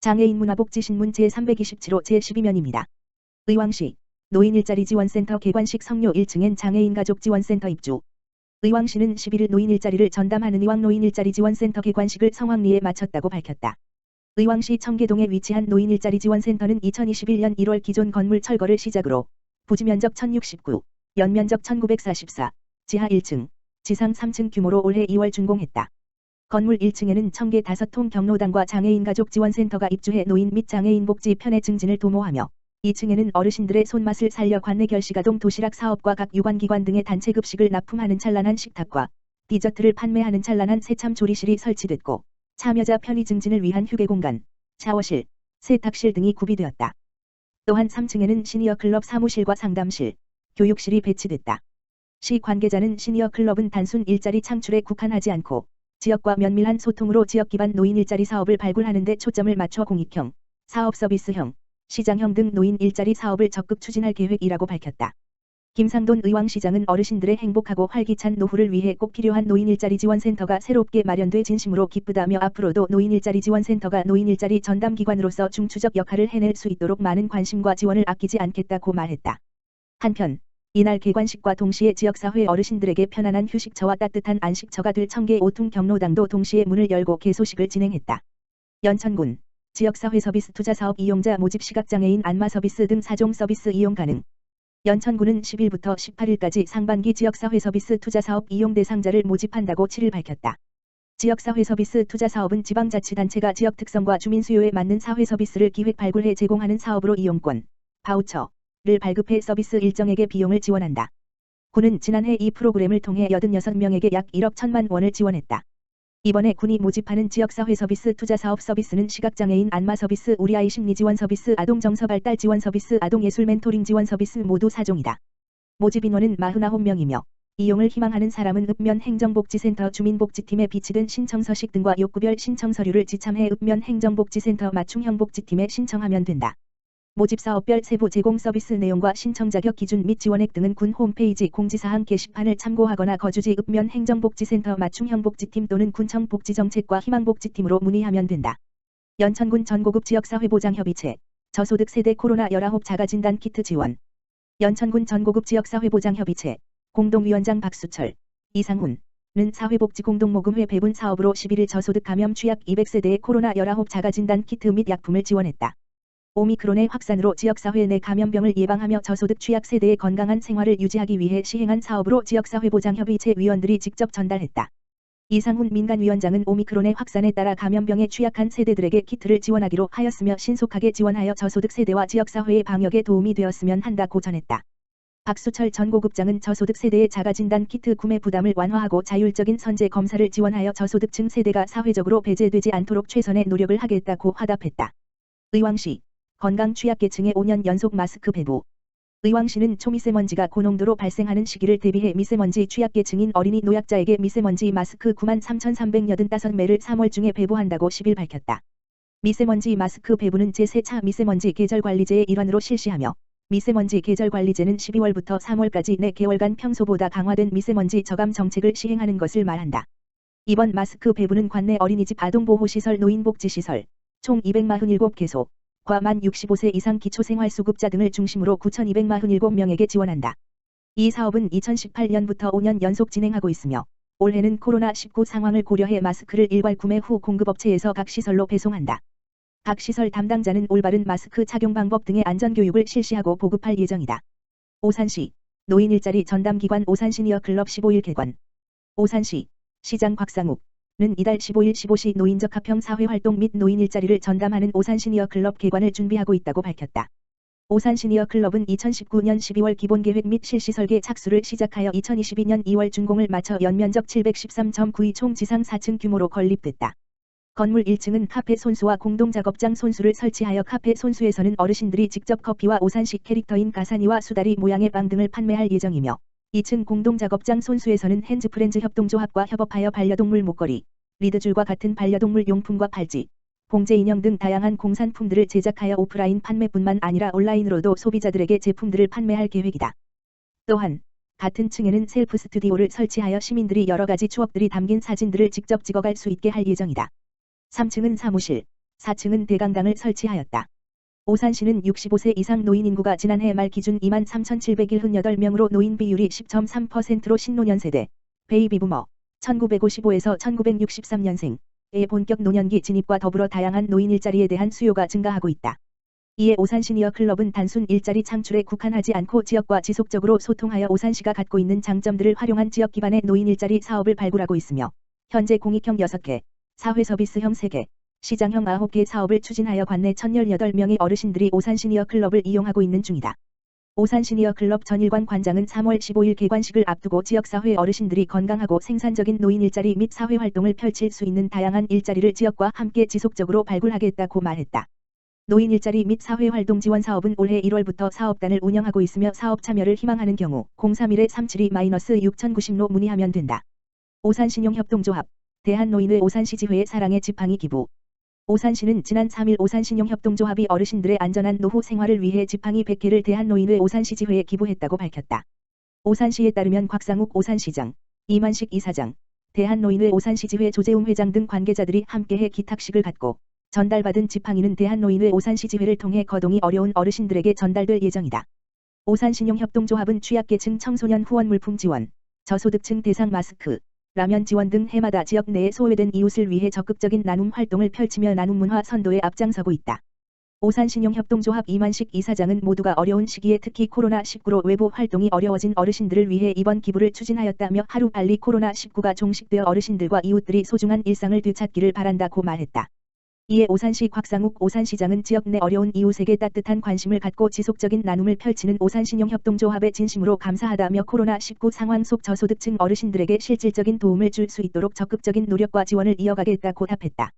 장애인 문화복지신문 제327호 제12면입니다. 의왕시 노인 일자리 지원센터 개관식 성묘 1층엔 장애인 가족 지원센터 입주. 의왕시는 11일 노인 일자리를 전담하는 의왕 노인 일자리 지원센터 개관식을 성황리에 마쳤다고 밝혔다. 의왕시 청계동에 위치한 노인 일자리 지원센터는 2021년 1월 기존 건물 철거를 시작으로 부지 면적 1069, 연면적 1944, 지하 1층, 지상 3층 규모로 올해 2월 준공했다. 건물 1층에는 청계 5통 경로당과 장애인 가족 지원센터가 입주해 노인 및 장애인 복지 편의 증진을 도모하며 2층에는 어르신들의 손맛을 살려 관내 결식아동 도시락 사업과 각 유관기관 등의 단체 급식을 납품하는 찬란한 식탁과 디저트를 판매하는 찬란한 새참 조리실이 설치됐고 참여자 편의 증진을 위한 휴게 공간, 샤워실, 세탁실 등이 구비되었다. 또한 3층에는 시니어 클럽 사무실과 상담실, 교육실이 배치됐다. 시 관계자는 시니어 클럽은 단순 일자리 창출에 국한하지 않고 지역과 면밀한 소통으로 지역 기반 노인 일자리 사업을 발굴하는 데 초점을 맞춰 공익형, 사업 서비스형, 시장형 등 노인 일자리 사업을 적극 추진할 계획이라고 밝혔다. 김상돈 의왕시장은 어르신들의 행복하고 활기찬 노후를 위해 꼭 필요한 노인 일자리 지원센터가 새롭게 마련돼 진심으로 기쁘다며 앞으로도 노인 일자리 지원센터가 노인 일자리 전담기관으로서 중추적 역할을 해낼 수 있도록 많은 관심과 지원을 아끼지 않겠다고 말했다. 한편 이날 개관식과 동시에 지역사회 어르신들에게 편안한 휴식처와 따뜻한 안식처가 될 청계 5통 경로당도 동시에 문을 열고 개소식을 진행했다. 연천군 지역사회 서비스 투자사업 이용자 모집 시각장애인 안마 서비스 등 4종 서비스 이용 가능. 연천군은 10일부터 18일까지 상반기 지역사회 서비스 투자사업 이용 대상자를 모집한다고 7일 밝혔다. 지역사회 서비스 투자사업은 지방자치단체가 지역 특성과 주민 수요에 맞는 사회 서비스를 기획 발굴해 제공하는 사업으로 이용권, 바우처를 발급해 서비스 일정에게 비용을 지원한다. 군은 지난해 이 프로그램을 통해 86명에게 약 1억 1천만 원을 지원했다. 이번에 군이 모집하는 지역사회 서비스 투자사업 서비스는 시각장애인 안마 서비스, 우리 아이 심리 지원 서비스, 아동 정서 발달 지원 서비스, 아동 예술 멘토링 지원 서비스 모두 4종이다. 모집 인원은 49명이며 이용을 희망하는 사람은 읍면 행정복지센터 주민복지팀에 비치된 신청서식 등과 욕구별 신청 서류를 지참해 읍면 행정복지센터 맞춤형 복지팀에 신청하면 된다. 모집사업별 세부 제공 서비스 내용과 신청 자격 기준 및 지원액 등은 군 홈페이지 공지사항 게시판을 참고하거나 거주지 읍면 행정복지센터 맞춤형 복지팀 또는 군청 복지정책과 희망복지팀으로 문의하면 된다. 연천군 전고급 지역사회보장협의체, 저소득 세대 코로나19 자가진단 키트 지원. 연천군 전고급 지역사회보장협의체, 공동위원장 박수철, 이상훈은 사회복지공동모금회 배분 사업으로 11일 저소득 감염 취약 200세대의 코로나19 자가진단 키트 및 약품을 지원했다. 오미크론의 확산으로 지역사회 내 감염병을 예방하며 저소득 취약 세대의 건강한 생활을 유지하기 위해 시행한 사업으로 지역사회보장협의체 위원들이 직접 전달했다. 이상훈 민간위원장은 오미크론의 확산에 따라 감염병에 취약한 세대들에게 키트를 지원하기로 하였으며 신속하게 지원하여 저소득 세대와 지역사회의 방역에 도움이 되었으면 한다고 전했다. 박수철 전고급장은 저소득 세대의 자가진단 키트 구매 부담을 완화하고 자율적인 선제 검사를 지원하여 저소득층 세대가 사회적으로 배제되지 않도록 최선의 노력을 하겠다고 화답했다. 의왕시 건강 취약계층의 5년 연속 마스크 배부. 의왕시는 초미세먼지가 고농도로 발생하는 시기를 대비해 미세먼지 취약계층인 어린이 노약자에게 미세먼지 마스크 93,385매를 3월 중에 배부한다고 10일 밝혔다. 미세먼지 마스크 배부는 제3차 미세먼지 계절관리제의 일환으로 실시하며 미세먼지 계절관리제는 12월부터 3월까지 4개월간 평소보다 강화된 미세먼지 저감 정책을 시행하는 것을 말한다. 이번 마스크 배부는 관내 어린이집 아동보호시설 노인복지시설 총 247개소 과 만 65세 이상 기초생활수급자 등을 중심으로 9,247명에게 지원한다. 이 사업은 2018년부터 5년 연속 진행하고 있으며 올해는 코로나19 상황을 고려해 마스크를 일괄 구매 후 공급업체에서 각 시설로 배송한다. 각 시설 담당자는 올바른 마스크 착용 방법 등의 안전교육을 실시하고 보급할 예정이다. 오산시 노인 일자리 전담기관 오산시니어 클럽 15일 개관. 오산시 시장 곽상욱 는 이달 15일 15시 노인적 합형 사회활동 및 노인 일자리를 전담하는 오산시니어 클럽 개관을 준비하고 있다고 밝혔다. 오산시니어 클럽은 2019년 12월 기본계획 및 실시 설계 착수를 시작하여 2022년 2월 준공을 마쳐 연면적 713.92 총 지상 4층 규모로 건립됐다. 건물 1층은 카페 손수와 공동작업장 손수를 설치하여 카페 손수에서는 어르신들이 직접 커피와 오산시 캐릭터인 가사니와 수다리 모양의 빵 등을 판매할 예정이며 2층 공동작업장 손수에서는 핸즈프렌즈 협동조합과 협업하여 반려동물 목걸이, 리드줄과 같은 반려동물 용품과 팔찌, 봉제 인형 등 다양한 공산품들을 제작하여 오프라인 판매뿐만 아니라 온라인으로도 소비자들에게 제품들을 판매할 계획이다. 또한 같은 층에는 셀프 스튜디오를 설치하여 시민들이 여러가지 추억들이 담긴 사진들을 직접 찍어갈 수 있게 할 예정이다. 3층은 사무실, 4층은 대강당을 설치하였다. 오산시는 65세 이상 노인 인구가 지난해 말 기준 23,778명으로 노인 비율이 10.3%로 신노년 세대, 베이비부머, 1955에서 1963년생의 본격 노년기 진입과 더불어 다양한 노인 일자리에 대한 수요가 증가하고 있다. 이에 오산 시니어 클럽은 단순 일자리 창출에 국한하지 않고 지역과 지속적으로 소통하여 오산시가 갖고 있는 장점들을 활용한 지역 기반의 노인 일자리 사업을 발굴하고 있으며 현재 공익형 6개, 사회 서비스형 3개, 시장형 9개 사업을 추진하여 관내 1,018명의 어르신들이 오산 시니어 클럽을 이용하고 있는 중이다. 오산 시니어 클럽 전일관 관장은 3월 15일 개관식을 앞두고 지역사회 어르신들이 건강하고 생산적인 노인 일자리 및 사회활동을 펼칠 수 있는 다양한 일자리를 지역과 함께 지속적으로 발굴하겠다고 말했다. 노인 일자리 및 사회활동 지원 사업은 올해 1월부터 사업단을 운영하고 있으며 사업 참여를 희망하는 경우 031-372-6090로 문의하면 된다. 오산신용협동조합, 대한노인의 오산시 지회의 사랑의 지팡이 기부. 오산시는 지난 3일 오산신용협동조합이 어르신들의 안전한 노후 생활을 위해 지팡이 100개를 대한노인의 오산시 지회에 기부했다고 밝혔다. 오산시에 따르면 곽상욱 오산시장, 이만식 이사장, 대한노인의 오산시 지회 조재웅 회장 등 관계자들이 함께해 기탁식을 갖고 전달받은 지팡이는 대한노인의 오산시 지회를 통해 거동이 어려운 어르신들에게 전달될 예정이다. 오산신용협동조합은 취약계층 청소년 후원 물품 지원, 저소득층 대상 마스크, 라면 지원 등 해마다 지역 내에 소외된 이웃을 위해 적극적인 나눔 활동을 펼치며 나눔 문화 선도에 앞장서고 있다. 오산신용협동조합 이만식 이사장은 모두가 어려운 시기에 특히 코로나19로 외부 활동이 어려워진 어르신들을 위해 이번 기부를 추진하였다며 하루빨리 코로나19가 종식되어 어르신들과 이웃들이 소중한 일상을 되찾기를 바란다고 말했다. 이에 오산시 곽상욱 오산시장은 지역 내 어려운 이웃에게 따뜻한 관심을 갖고 지속적인 나눔을 펼치는 오산신용협동조합에 진심으로 감사하다며 코로나19 상황 속 저소득층 어르신들에게 실질적인 도움을 줄 수 있도록 적극적인 노력과 지원을 이어가겠다고 답했다.